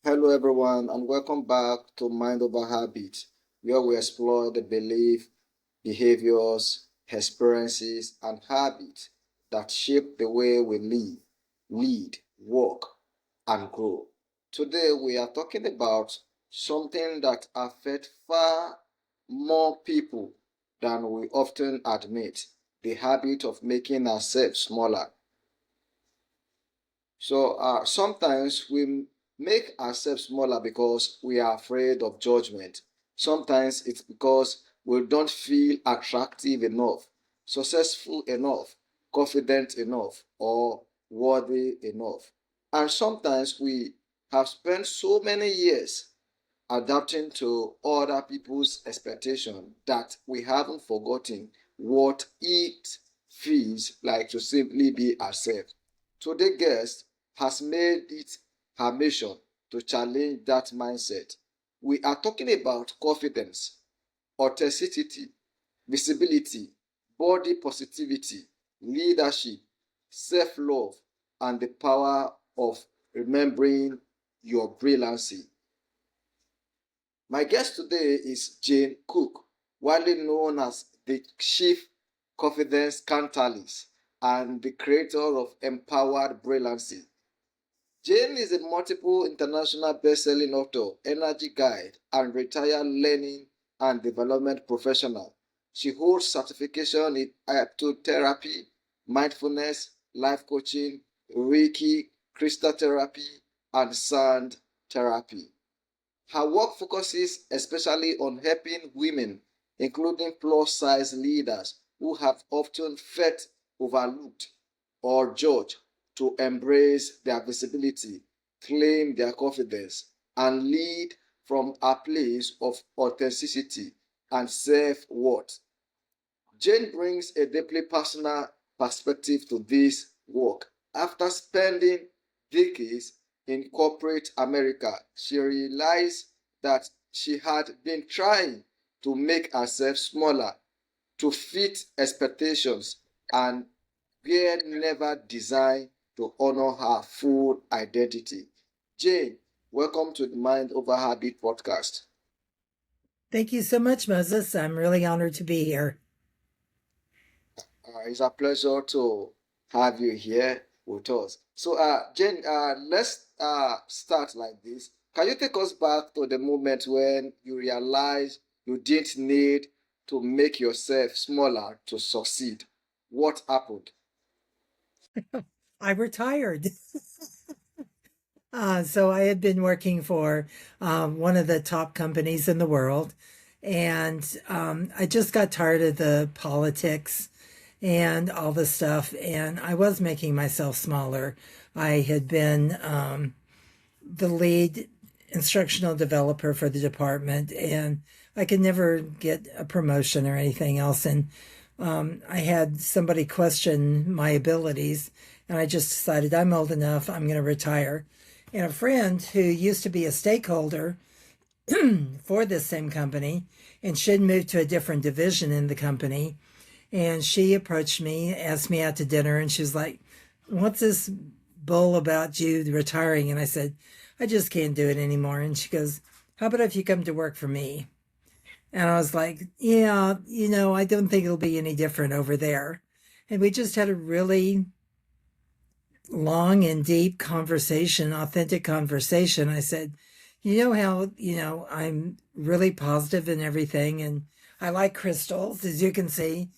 Hello, everyone, and welcome back to Mind Over Habit, where we explore the belief, behaviors, experiences, and habits that shape the way we live, lead, work, and grow. Today, we are talking about something that affects far more people than we often admit, the habit of making ourselves smaller. Sometimes we make ourselves smaller because we are afraid of judgment. Sometimes it's because we don't feel attractive enough, successful enough, confident enough, or worthy enough. And sometimes we have spent so many years adapting to other people's expectation that we haven't forgotten what it feels like to simply be ourselves. Today's guest has made it her mission to challenge that mindset. We are talking about confidence, authenticity, visibility, body positivity, leadership, self love, and the power of remembering your brilliancy. My guest today is Jane Cooke, widely known as the Chief Confidence Catalyst and the creator of Empowered Brilliance. Jane is a multiple international best-selling author, energy guide, and retired learning and development professional. She holds certification in hypnotherapy, mindfulness, life coaching, Reiki, crystal therapy, and sound therapy. Her work focuses especially on helping women, including plus size leaders who have often felt overlooked or judged, to embrace their visibility, claim their confidence, and lead from a place of authenticity and self worth. Jane brings a deeply personal perspective to this work. After spending decades in corporate America, she realized that she had been trying to make herself smaller to fit expectations and were never designed to honor her full identity. Jane, welcome to the Mind Over Habit podcast. Thank you so much, Moses. I'm really honored to be here. It's a pleasure to have you here with us. Jane, let's start like this. Can you take us back to the moment when you realized you didn't need to make yourself smaller to succeed? What happened? I retired. So I had been working for one of the top companies in the world. And I just got tired of the politics and all the stuff. And I was making myself smaller. I had been the lead instructional developer for the department, and I could never get a promotion or anything else. And I had somebody question my abilities, and I just decided I'm old enough, I'm going to retire. And a friend who used to be a stakeholder for this same company, and she'd moved to a different division in the company, and she approached me, asked me out to dinner, and she was like, "What's this bull about you retiring?" And I said, "I just can't do it anymore." And she goes, "How about if you come to work for me?" And I was like, "Yeah, I don't think it'll be any different over there." And we just had a really long and deep conversation, authentic conversation. I said, "You know how, I'm really positive in everything, and I like crystals, as you can see.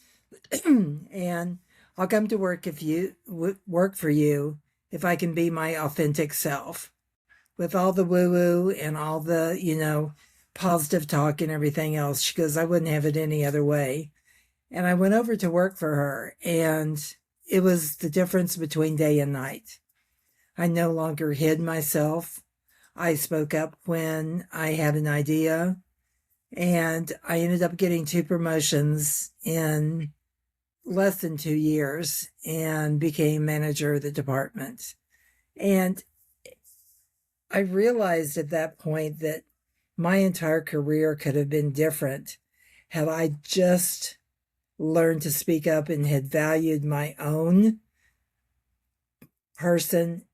And I'll come to work if you work for you if I can be my authentic self with all the woo woo and all the, positive talk and everything else." She goes, "I wouldn't have it any other way." And I went over to work for her, and it was the difference between day and night. I no longer hid myself. I spoke up when I had an idea, and I ended up getting two promotions in less than 2 years and became manager of the department. And I realized at that point that my entire career could have been different had I just learned to speak up and had valued my own person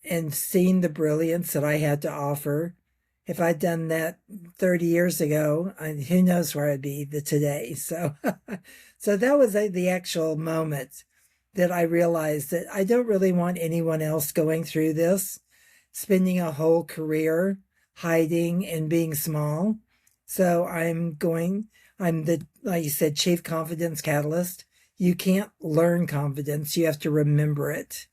and seen the brilliance that I had to offer. If I'd done that 30 years ago, who knows where I'd be today. So, so that was the actual moment that I realized that I don't really want anyone else going through this, spending a whole career hiding and being small. So I'm the, like you said, chief confidence catalyst. You can't learn confidence, you have to remember it.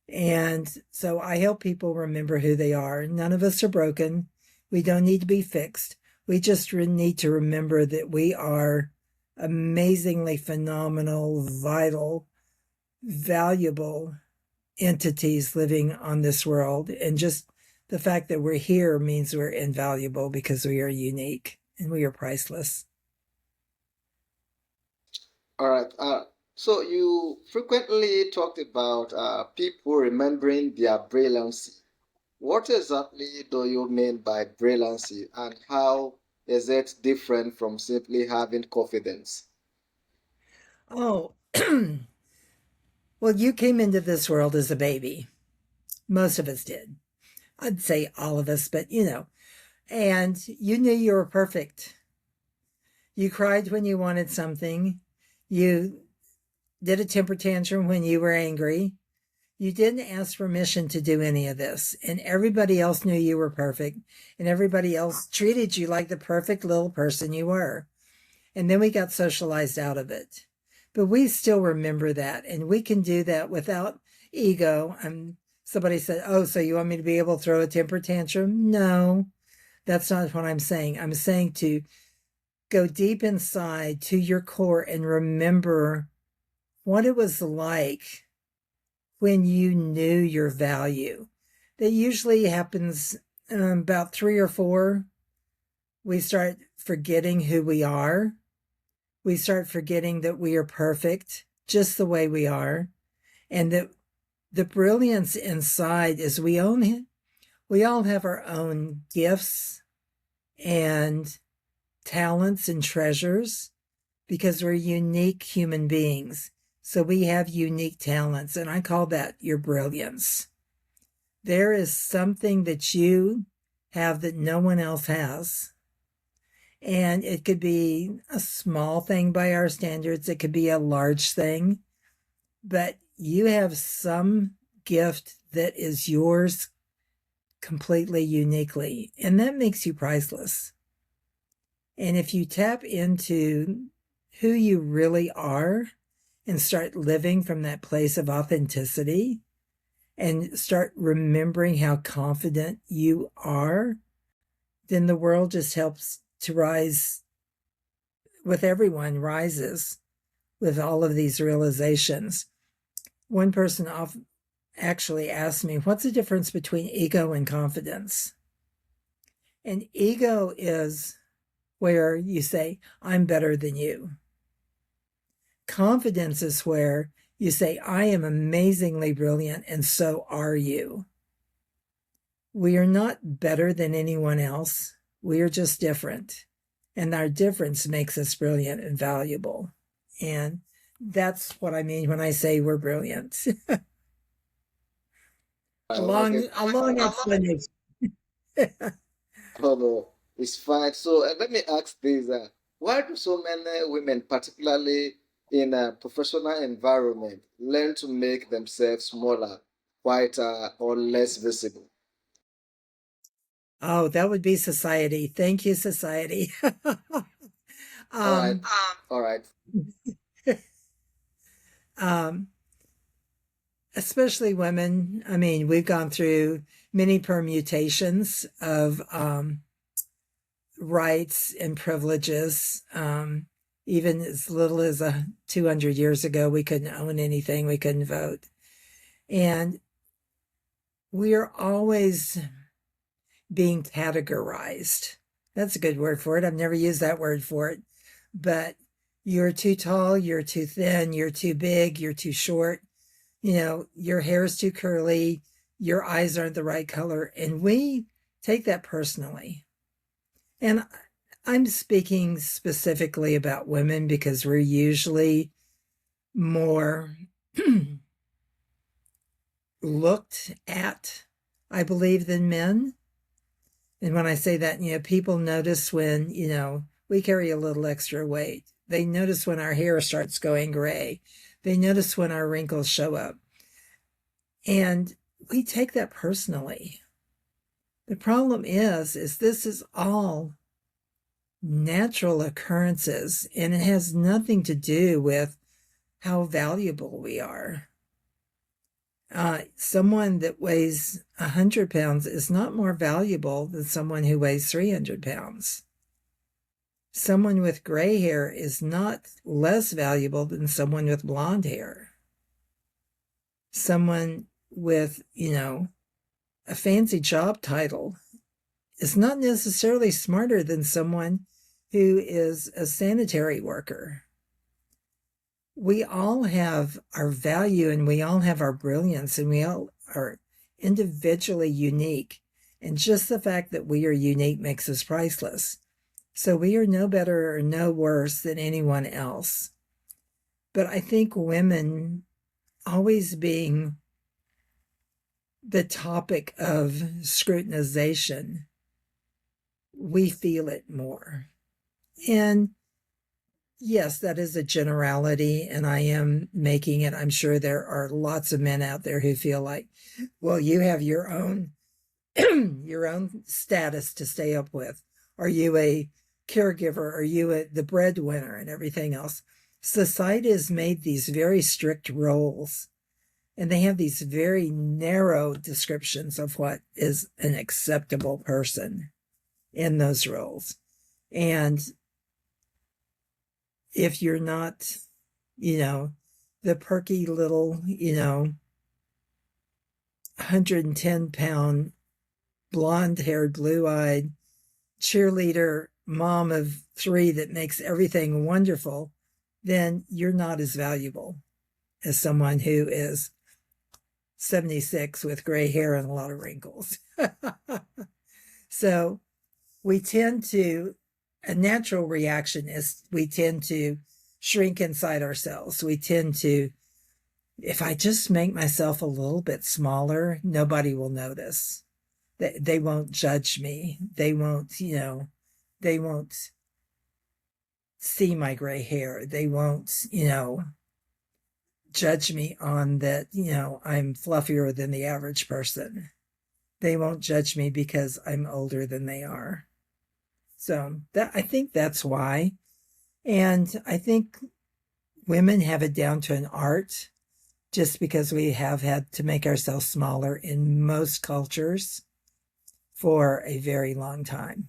And so I help people remember who they are. None of us are broken. We don't need to be fixed. We just need to remember that we are amazingly phenomenal, vital, valuable entities living on this world. And just the fact that we're here means we're invaluable because we are unique and we are priceless. All right. So you frequently talked about people remembering their brilliance. What exactly do you mean by brilliancy, and how is it different from simply having confidence? Oh, well, you came into this world as a baby. Most of us did. I'd say all of us, but and you knew you were perfect. You cried when you wanted something. You did a temper tantrum when you were angry. You didn't ask permission to do any of this. And everybody else knew you were perfect. And everybody else treated you like the perfect little person you were. And then we got socialized out of it. But we still remember that. And we can do that without ego. Somebody said, "Oh, so you want me to be able to throw a temper tantrum?" No, that's not what I'm saying. I'm saying to go deep inside to your core and remember what it was like when you knew your value. That usually happens about 3 or 4. We start forgetting who we are. We start forgetting that we are perfect just the way we are. And that the brilliance inside is we all have our own gifts and talents and treasures because we're unique human beings. So we have unique talents, and I call that your brilliance. There is something that you have that no one else has. And it could be a small thing by our standards, it could be a large thing, but you have some gift that is yours completely uniquely, and that makes you priceless. And if you tap into who you really are and start living from that place of authenticity and start remembering how confident you are, then the world just helps to rise with everyone, rises with all of these realizations. One person actually asked me, "What's the difference between ego and confidence?" And ego is where you say, "I'm better than you." Confidence is where you say, "I am amazingly brilliant, and so are you." We are not better than anyone else. We are just different. And our difference makes us brilliant and valuable. And that's what I mean when I say we're brilliant. Okay. A long explanation. Oh no, it's fine. So let me ask this: why do so many women, particularly in a professional environment, learn to make themselves smaller, quieter, or less visible? Oh, that would be society. Thank you, society. All right, um, all right. um, Especially women. I mean, we've gone through many permutations of rights and privileges. Even as little as 200 years ago, we couldn't own anything, we couldn't vote. And we are always being categorized. That's a good word for it. I've never used that word for it. But you're too tall, you're too thin, you're too big, you're too short. Your hair is too curly, your eyes aren't the right color. And we take that personally. And I'm speaking specifically about women because we're usually more looked at, I believe, than men. And when I say that, people notice when, we carry a little extra weight. They notice when our hair starts going gray. They notice when our wrinkles show up. And we take that personally. The problem is this is all natural occurrences, and it has nothing to do with how valuable we are. Someone that weighs 100 pounds is not more valuable than someone who weighs 300 pounds. Someone with gray hair is not less valuable than someone with blonde hair. Someone with, a fancy job title is not necessarily smarter than someone who is a sanitary worker. We all have our value and we all have our brilliance and we all are individually unique. And just the fact that we are unique makes us priceless. So we are no better or no worse than anyone else. But I think women always being the topic of scrutinization, we feel it more. And yes, that is a generality, and I am making it. I'm sure there are lots of men out there who feel like, well, you have your own your own status to stay up with. Are you a caregiver? Are you the breadwinner and everything else? Society has made these very strict roles, and they have these very narrow descriptions of what is an acceptable person in those roles. And if you're not, the perky little, 110-pound, blonde-haired, blue-eyed cheerleader mom of 3 that makes everything wonderful, then you're not as valuable as someone who is 76 with gray hair and a lot of wrinkles. So a natural reaction is we tend to shrink inside ourselves. We tend to, if I just make myself a little bit smaller, nobody will notice. They won't judge me. They won't, they won't see my gray hair. They won't, judge me on that, I'm fluffier than the average person. They won't judge me because I'm older than they are. So I think that's why. And I think women have it down to an art, just because we have had to make ourselves smaller in most cultures for a very long time.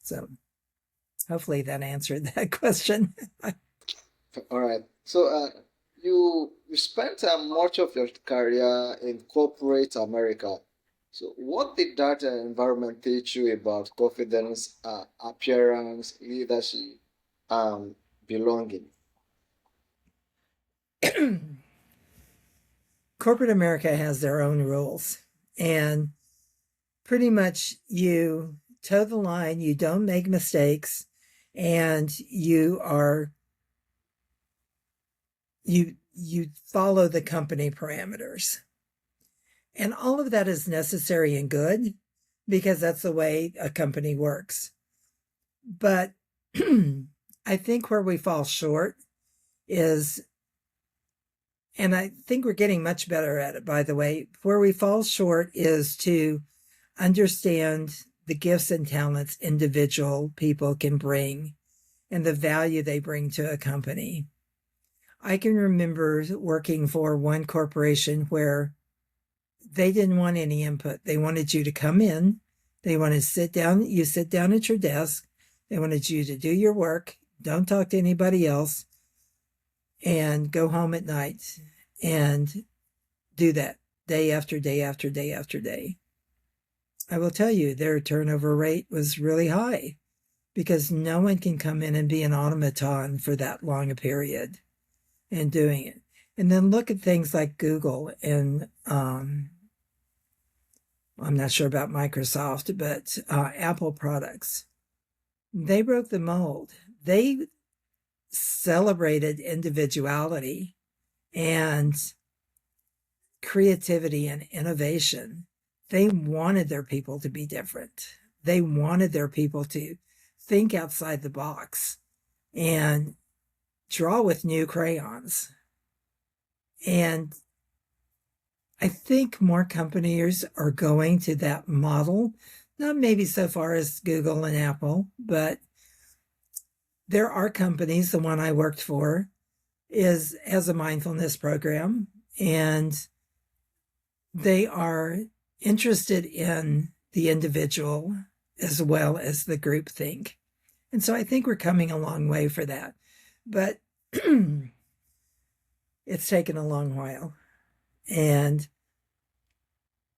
So hopefully that answered that question. All right. So you spent much of your career in corporate America. So what did that environment teach you about confidence, appearance, leadership, belonging? Corporate America has their own rules, and pretty much you toe the line, you don't make mistakes, and you follow the company parameters. And all of that is necessary and good because that's the way a company works. But I think where we fall short is, and I think we're getting much better at it, by the way, where we fall short is to understand the gifts and talents individual people can bring and the value they bring to a company. I can remember working for one corporation where they didn't want any input. They wanted you to come in. They wanted to sit down. You sit down at your desk. They wanted you to do your work. Don't talk to anybody else. And go home at night and do that day after day after day after day. I will tell you, their turnover rate was really high because no one can come in and be an automaton for that long a period and doing it. And then look at things like Google and I'm not sure about Microsoft, but Apple products. They broke the mold. They celebrated individuality and creativity and innovation. They wanted their people to be different. They wanted their people to think outside the box and draw with new crayons. And I think more companies are going to that model, not maybe so far as Google and Apple, but there are companies, the one I worked for has a mindfulness program, and they are interested in the individual as well as the group think. And so I think we're coming a long way for that. But it's taken a long while. And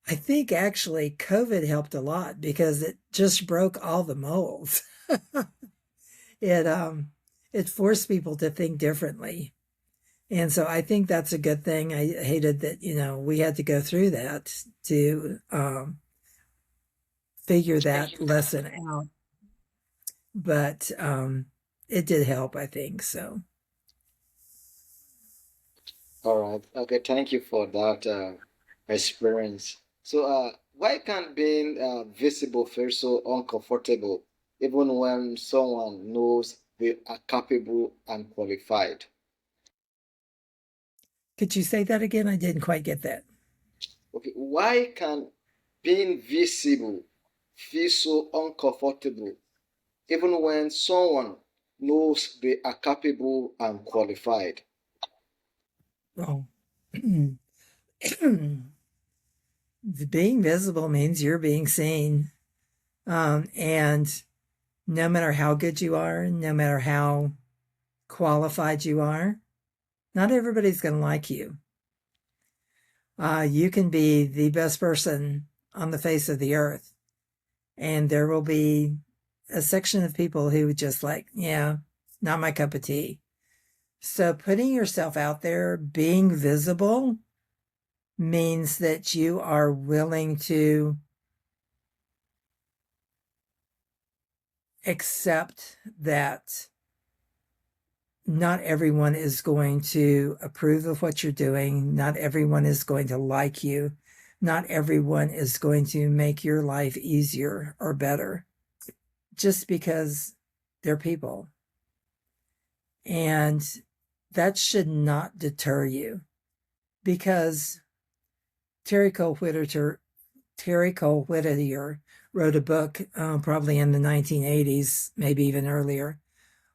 I think actually COVID helped a lot because it just broke all the molds. It forced people to think differently. And so I think that's a good thing. I hated that, we had to go through that to figure that lesson out. But it did help, I think. So All right. Okay. Thank you for that experience. So, why can being visible feel so uncomfortable, even when someone knows they are capable and qualified? could you say that again? I didn't quite get that. Okay. Why can being visible feel so uncomfortable, even when someone knows they are capable and qualified? Oh. Being visible means you're being seen. And no matter how good you are, no matter how qualified you are, not everybody's going to like you. You can be the best person on the face of the earth, and there will be a section of people who just like, yeah, not my cup of tea. So putting yourself out there, being visible, means that you are willing to accept that not everyone is going to approve of what you're doing. Not everyone is going to like you. Not everyone is going to make your life easier or better just because they're people. And that should not deter you, because Terry Cole Whittaker wrote a book probably in the 1980s, maybe even earlier.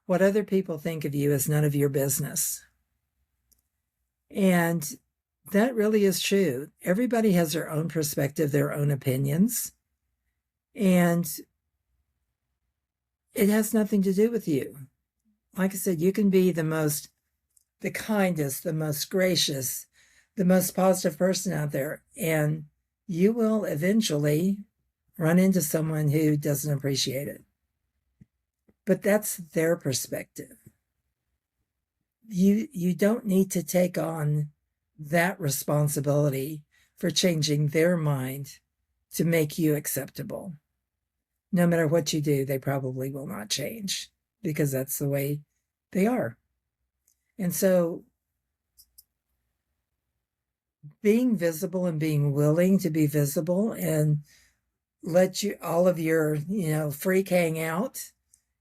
What other people think of you is none of your business. And that really is true. Everybody has their own perspective, their own opinions, and it has nothing to do with you. Like I said, you can be the kindest, the most gracious, the most positive person out there, and you will eventually run into someone who doesn't appreciate it. But that's their perspective. You don't need to take on that responsibility for changing their mind to make you acceptable. No matter what you do, they probably will not change because that's the way they are. And so being visible and being willing to be visible and let you all of your, freak hang out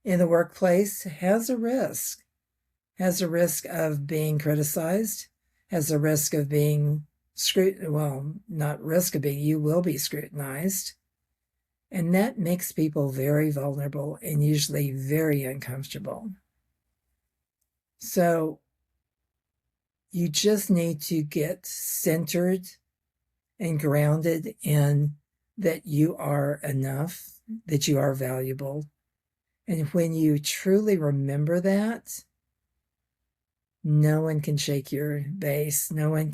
in the workplace has a risk. Has a risk of being criticized, has a risk of being not risk of being, you will be scrutinized. And that makes people very vulnerable and usually very uncomfortable. So you just need to get centered and grounded in that you are enough, that you are valuable. And when you truly remember that, no one can shake your base. No one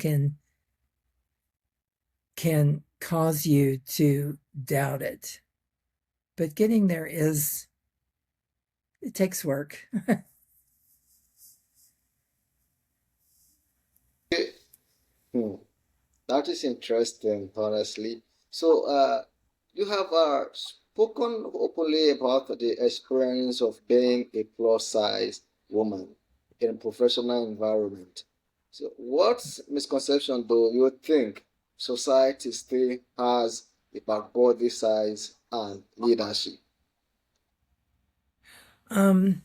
can cause you to doubt it. But getting there it takes work. Hmm. That is interesting, honestly. So, you have spoken openly about the experience of being a plus size woman in a professional environment. So, what misconception do you think society still has about body size and leadership? Um,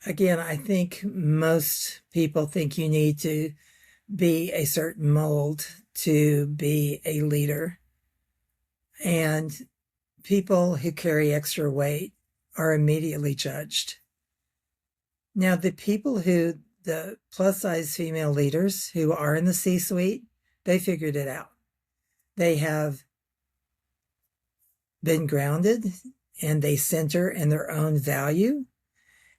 Again, I think most people think you need to be a certain mold to be a leader. And people who carry extra weight are immediately judged. Now, the plus size female leaders who are in the C suite, they figured it out. They have been grounded and they center in their own value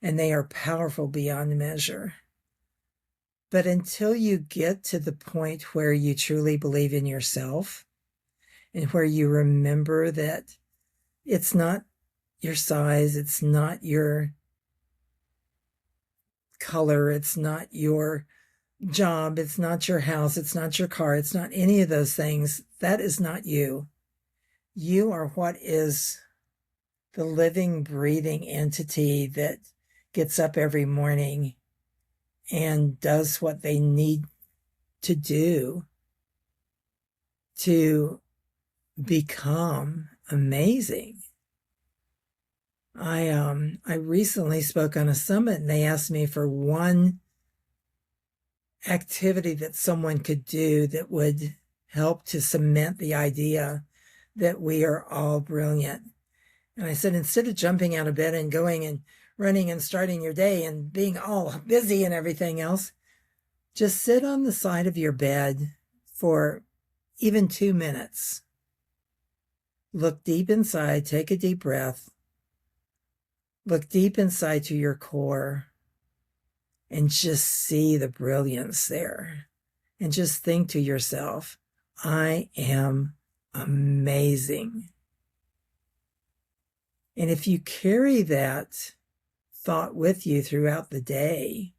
and they are powerful beyond measure. But until you get to the point where you truly believe in yourself and where you remember that it's not your size, it's not your color, it's not your job, it's not your house, it's not your car, it's not any of those things. That is not you. You are what is the living, breathing entity that gets up every morning and does what they need to do to become amazing. I recently spoke on a summit and they asked me for one activity that someone could do that would help to cement the idea that we are all brilliant. And I said, instead of jumping out of bed and going and running and starting your day and being all busy and everything else, just sit on the side of your bed for even 2 minutes. Look deep inside, take a deep breath, look deep inside to your core, and just see the brilliance there. And just think to yourself, I am amazing. And if you carry that thought with you throughout the day,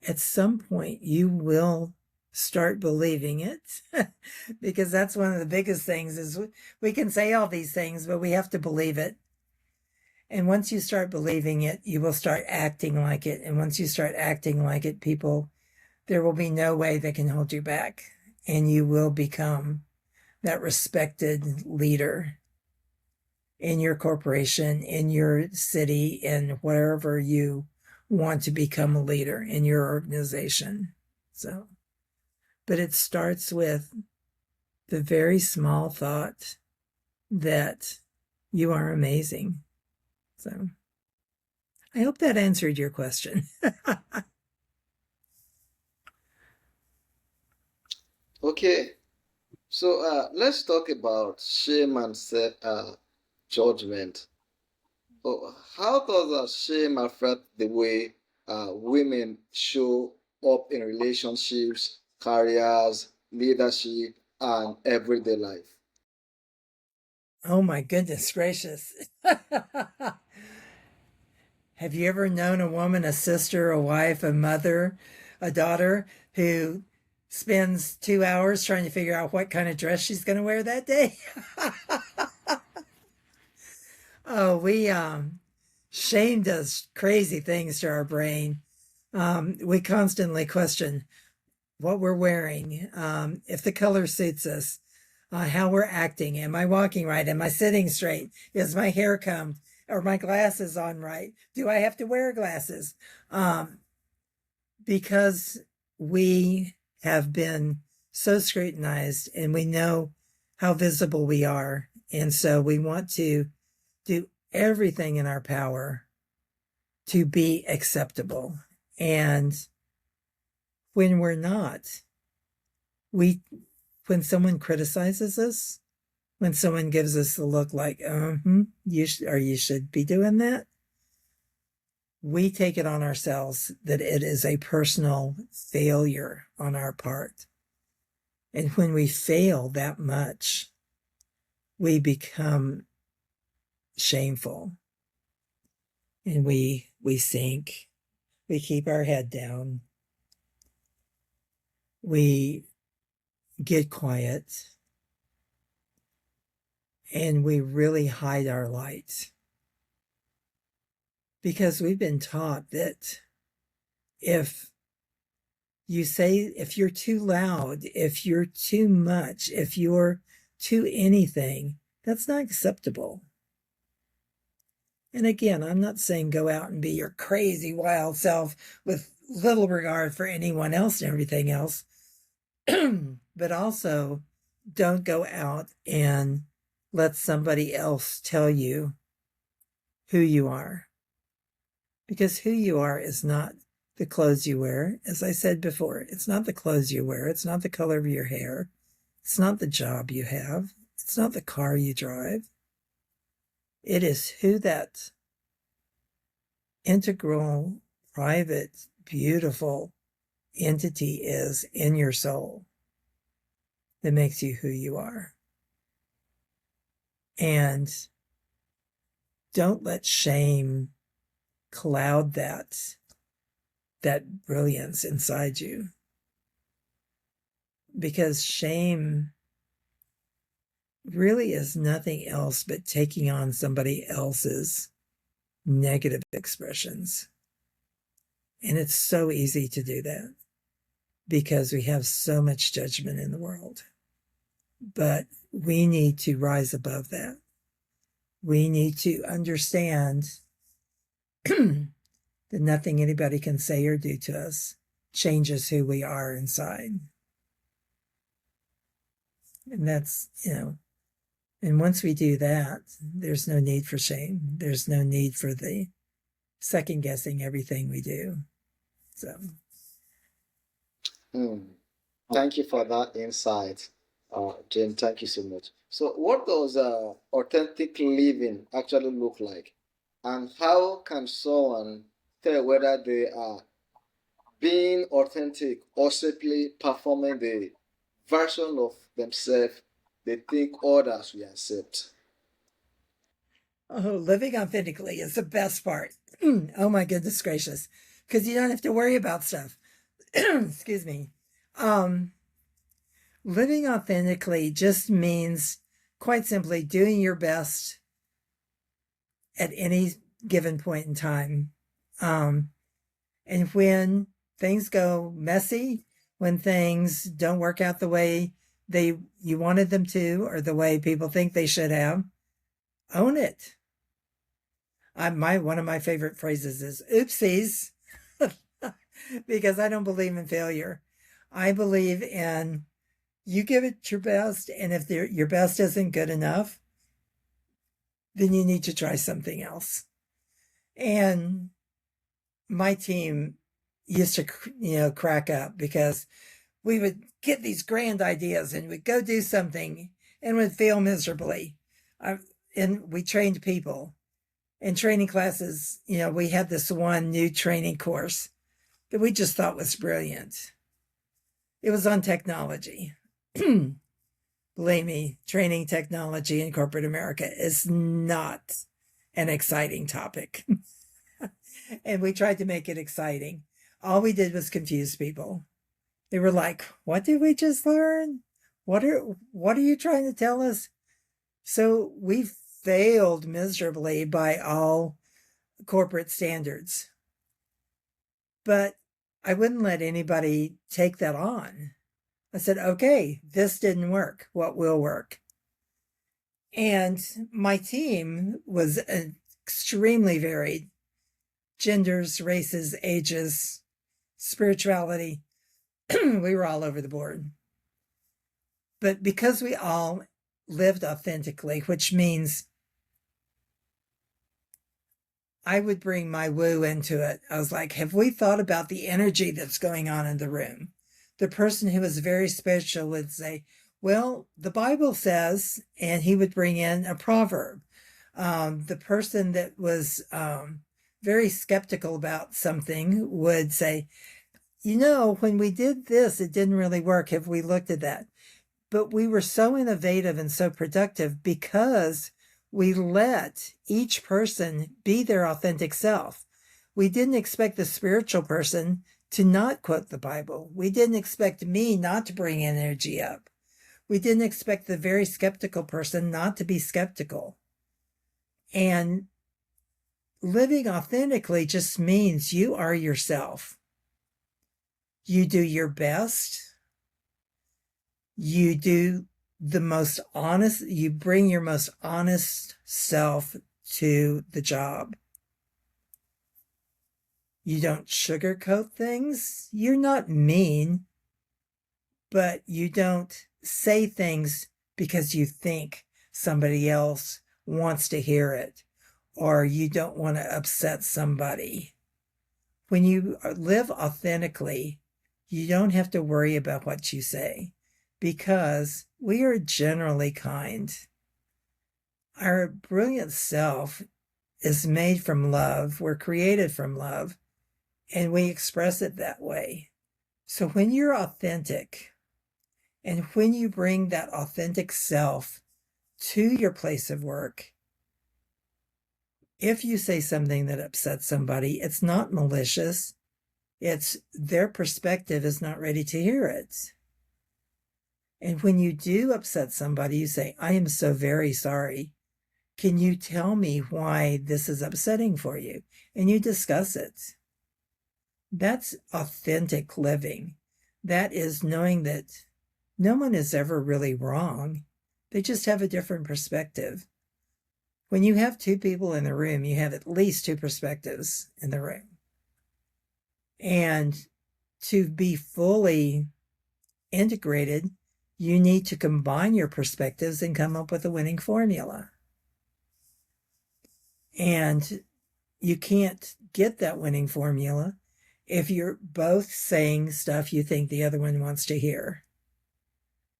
at some point you will start believing it because that's one of the biggest things is we can say all these things, but we have to believe it. And once you start believing it, you will start acting like it. And once you start acting like it, there will be no way they can hold you back. And you will become that respected leader in your corporation, in your city, in wherever you want to become a leader in your organization. So, but it starts with the very small thought that you are amazing. So, I hope that answered your question. Okay, so let's talk about shame and self judgment. Oh, how does shame affect the way women show up in relationships, careers, leadership, and everyday life? Oh my goodness gracious. Have you ever known a woman, a sister, a wife, a mother, a daughter who spends 2 hours trying to figure out what kind of dress she's going to wear that day? Oh, shame does crazy things to our brain. We constantly question what we're wearing, if the color suits us, how we're acting. Am I walking right? Am I sitting straight? Is my hair combed? Are my glasses on right? Do I have to wear glasses? Um, because we have been so scrutinized and we know how visible we are. And so we want to do everything in our power to be acceptable. And when we're not, we when someone criticizes us, when someone gives us the look like, you should be doing that, we take it on ourselves that it is a personal failure on our part. And when we fail that much, we become shameful and we sink. We keep our head down. We get quiet and we really hide our light. because we've been taught that if if you're too loud, if you're too much, if you're too anything, that's not acceptable. And again, I'm not saying go out and be your crazy wild self with little regard for anyone else and everything else. But also don't go out and let somebody else tell you who you are. Because who you are is not the clothes you wear. As I said before, it's not the clothes you wear. It's not the color of your hair. It's not the job you have. It's not the car you drive. It is who that integral, private, beautiful entity is in your soul that makes you who you are. And don't let shame cloud that brilliance inside you. Because shame really is nothing else but taking on somebody else's negative expressions. And it's so easy to do that because we have so much judgment in the world. But we need to rise above that. We need to understand that nothing anybody can say or do to us changes who we are inside. And that's, and once we do that, there's no need for shame. There's no need for the second guessing everything we do. So, Thank you for that insight, Jane. Thank you so much. So, what does authentic living actually look like? And how can someone tell whether they are being authentic or simply performing the version of themselves they think others will accept? living authentically is the best part. Oh my goodness gracious. Because you don't have to worry about stuff. Excuse me. Um, Living authentically just means, quite simply, doing your best at any given point in time. And when things go messy, when things don't work out the way you wanted them to, or the way people think they should have, own it. One of my favorite phrases is oopsies, because I don't believe in failure. I believe in you give it your best, and if your best isn't good enough, then you need to try something else. And my team used to, crack up because we would get these grand ideas and we'd go do something and would fail miserably. And we trained people in training classes. We had this one new training course that we just thought was brilliant. It was on technology. Believe me, training technology in corporate America is not an exciting topic. And we tried to make it exciting. All we did was confuse people. They were like, what did we just learn? What are you trying to tell us? So we failed miserably by all corporate standards. But I wouldn't let anybody take that on. I said, okay, this didn't work. What will work? And my team was extremely varied. Genders, races, ages, spirituality. We were all over the board. But because we all lived authentically, which means I would bring my woo into it. I was like, have we thought about the energy that's going on in the room? The person who was very spiritual would say, well, the Bible says, and he would bring in a proverb. The person that was very skeptical about something would say, when we did this, it didn't really work. Have we looked at that? But we were so innovative and so productive because we let each person be their authentic self. We didn't expect the spiritual person to not quote the Bible. We didn't expect me not to bring energy up. We didn't expect the very skeptical person not to be skeptical. And living authentically just means you are yourself. You do your best. You do the most honest, you bring your most honest self to the job. You don't sugarcoat things. You're not mean, but you don't say things because you think somebody else wants to hear it or you don't want to upset somebody. When you live authentically, you don't have to worry about what you say because we are generally kind. Our brilliant self is made from love. We're created from love, and we express it that way. So when you're authentic and when you bring that authentic self to your place of work, if you say something that upsets somebody, it's not malicious. It's their perspective is not ready to hear it. And when you do upset somebody, you say, I am so very sorry. Can you tell me why this is upsetting for you? And you discuss it. That's authentic living. That is knowing that no one is ever really wrong. They just have a different perspective. When you have two people in the room, you have at least two perspectives in the room. And to be fully integrated, you need to combine your perspectives and come up with a winning formula. And you can't get that winning formula if you're both saying stuff you think the other one wants to hear.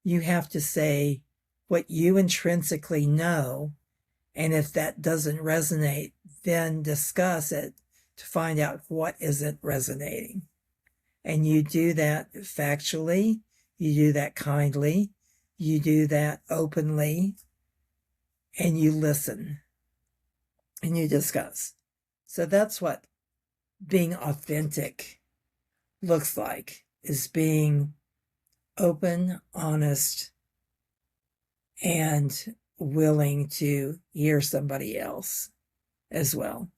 You have to say what you intrinsically know, and if that doesn't resonate, then discuss it to find out what isn't resonating. And you do that factually, you do that kindly, you do that openly, and you listen and you discuss. So that's what being authentic looks like, is being open, honest, and willing to hear somebody else as well.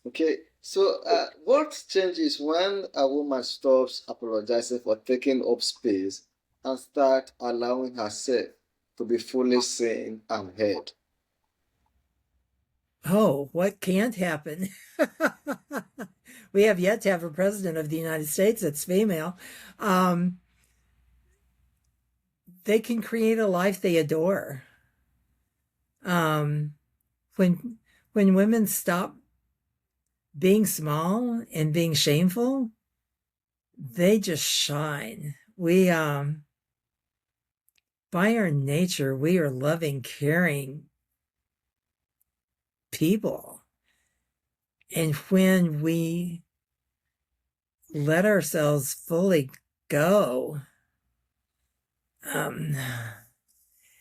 Okay, so what changes when a woman stops apologizing for taking up space and start allowing herself to be fully seen and heard? Oh, what can't happen? We have yet to have a president of the United States that's female. Um, they can create a life they adore. Um, when when women stop being small and being shameful, they just shine. We by our nature, we are loving, caring people. And when we let ourselves fully go, and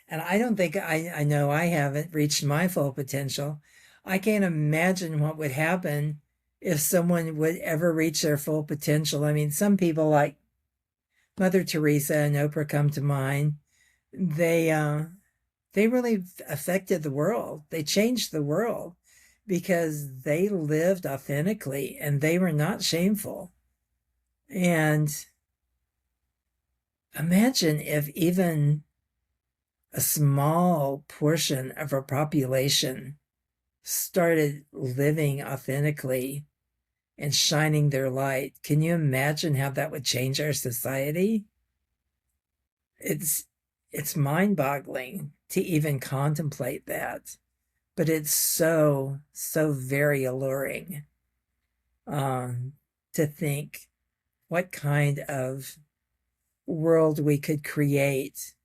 I don't think I know I haven't reached my full potential. I can't imagine what would happen if someone would ever reach their full potential. I mean, some people like Mother Teresa and Oprah come to mind. They really affected the world. They changed the world because they lived authentically and they were not shameful. And imagine if even a small portion of our population started living authentically and shining their light. Can you imagine how that would change our society? It's mind-boggling to even contemplate that, but it's so very alluring to think what kind of world we could create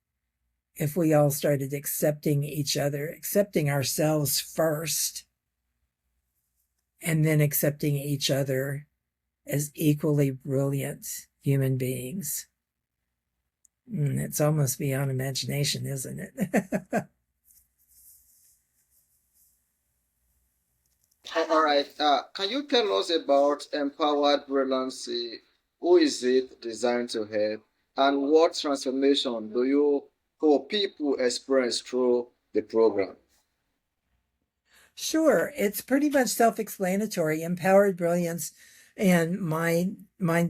if we all started accepting each other, accepting ourselves first, and then accepting each other as equally brilliant human beings. It's almost beyond imagination, isn't it? All right, can you tell us about Empowered Brilliance? Who is it designed to help? And what transformation do you hope people experience through the program? Sure, it's pretty much self-explanatory. Empowered Brilliance, and my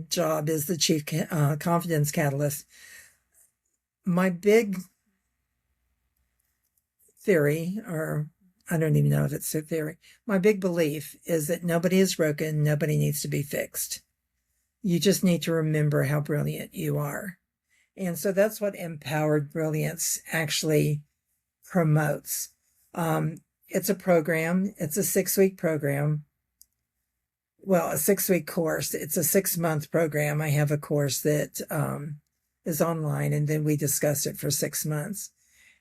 job is the chief confidence catalyst. My big theory, or I don't even know if it's a theory, my big belief is that nobody is broken, nobody needs to be fixed. You just need to remember how brilliant you are. And so that's what Empowered Brilliance actually promotes. It's a program, it's a 6-week program. Well, a 6-week course. It's a 6-month program. I have a course that is online, and then we discuss it for 6 months.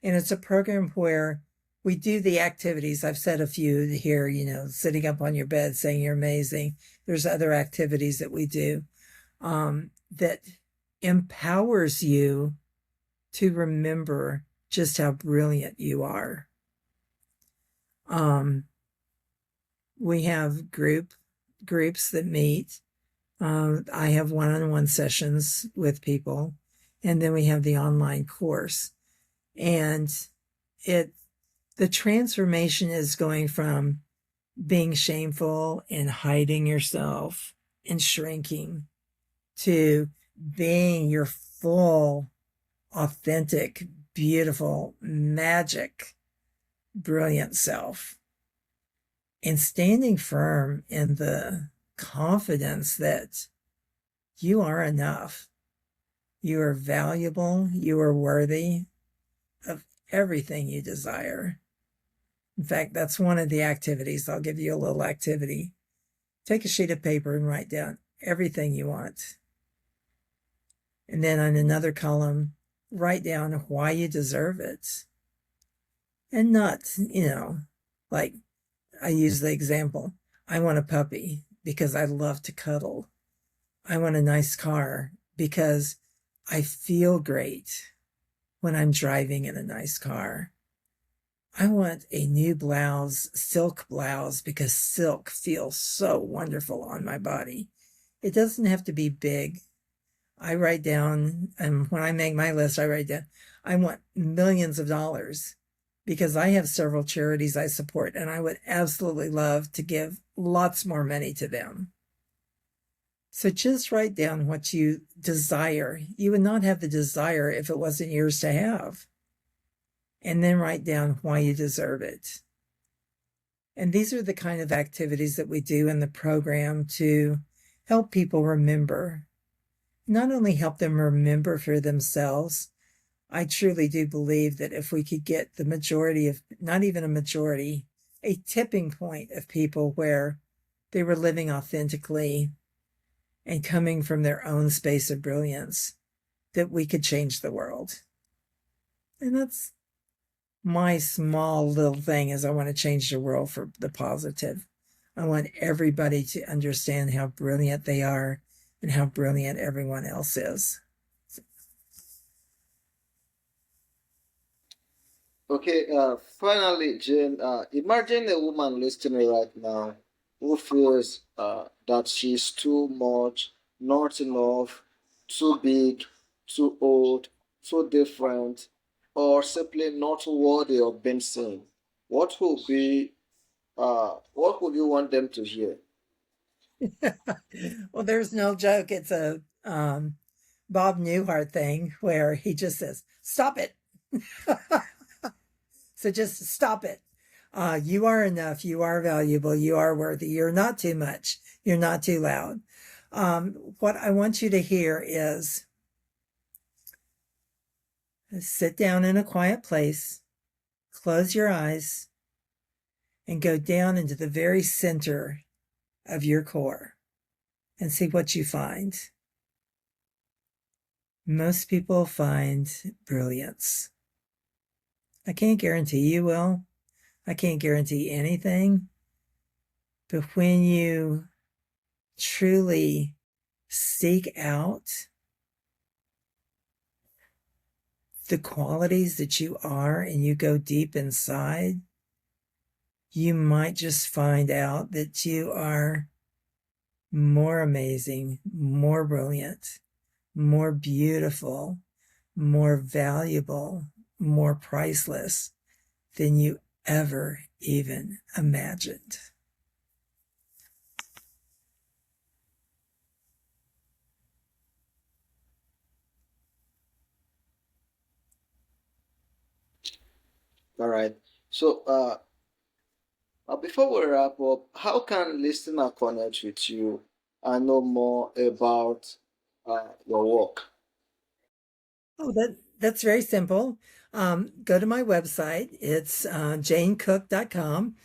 And it's a program where we do the activities. I've said a few here, sitting up on your bed saying you're amazing. There's other activities that we do that empowers you to remember just how brilliant you are. We have groups that meet. I have one-on-one sessions with people, and then we have the online course. And the transformation is going from being shameful and hiding yourself and shrinking to being your full, authentic, beautiful, magic, brilliant self, and standing firm in the confidence that you are enough. You are valuable. You are worthy of everything you desire. In fact, that's one of the activities. I'll give you a little activity. Take a sheet of paper and write down everything you want. And then on another column, write down why you deserve it. And not, like I use the example, I want a puppy because I love to cuddle. I want a nice car because I feel great when I'm driving in a nice car. I want a new blouse, silk blouse, because silk feels so wonderful on my body. It doesn't have to be big. I write down, and when I make my list, I write down, I want millions of dollars because I have several charities I support, and I would absolutely love to give lots more money to them. So just write down what you desire. You would not have the desire if it wasn't yours to have. And then write down why you deserve it. And these are the kind of activities that we do in the program to help people remember. Not only help them remember for themselves, I truly do believe that if we could get the majority of, not even a majority, a tipping point of people where they were living authentically and coming from their own space of brilliance, that we could change the world. And that's my small little thing, is I want to change the world for the positive. I want everybody to understand how brilliant they are and how brilliant everyone else is. Okay, finally, Jane, imagine a woman listening right now who feels that she's too much, not enough, too big, too old, too different, or simply not worthy of being seen. What would you want them to hear? Well, there's no joke. It's a Bob Newhart thing where he just says, "Stop it." So just stop it. You are enough. You are valuable. You are worthy. You're not too much. You're not too loud. What I want you to hear is sit down in a quiet place, close your eyes, and go down into the very center of your core and see what you find. Most people find brilliance. I can't guarantee you will. I can't guarantee anything. But when you truly seek out the qualities that you are and you go deep inside, you might just find out that you are more amazing, more brilliant, more beautiful, more valuable, more priceless than you ever even imagined. All right. So, before we wrap up, how can listener connect with you and know more about your work? Oh, that's very simple. Go to my website. It's janecooke.com.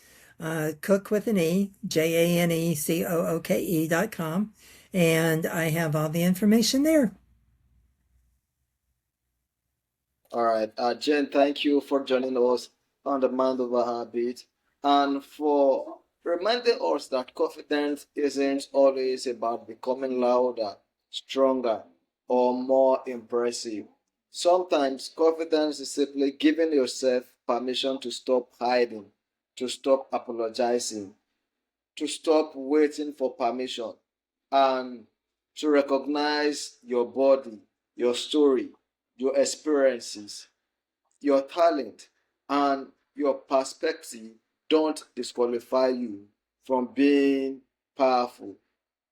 Cook with an E, JANECOOKE.com. And I have all the information there. All right. Jen, thank you for joining us on the Mind Over Habit and for reminding us that confidence isn't always about becoming louder, stronger, or more impressive. Sometimes confidence is simply giving yourself permission to stop hiding, to stop apologizing, to stop waiting for permission, and to recognize your body, your story, your experiences, your talent, and your perspective don't disqualify you from being powerful.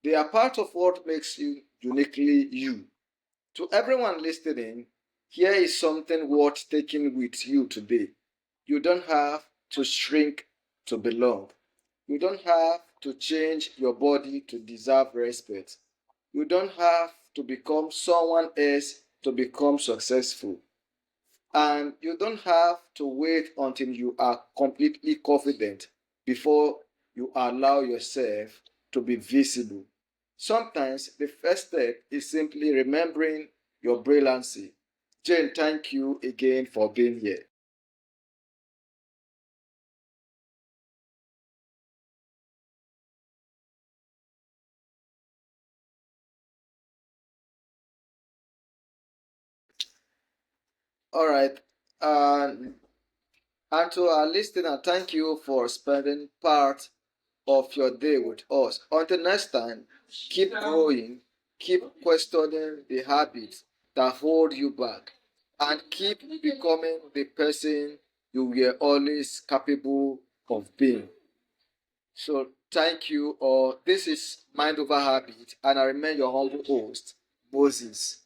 They are part of what makes you uniquely you. To everyone listening, here is something worth taking with you today. You don't have to shrink to belong. You don't have to change your body to deserve respect. You don't have to become someone else to become successful. And you don't have to wait until you are completely confident before you allow yourself to be visible. Sometimes the first step is simply remembering your brilliancy. Jane, thank you again for being here. All right. And, and to our listener, thank you for spending part of your day with us. Until next time, keep growing, keep questioning the habits that hold you back, and keep becoming the person you were always capable of being. So, thank you. This is Mind Over Habit, and I remain your humble host, Moses.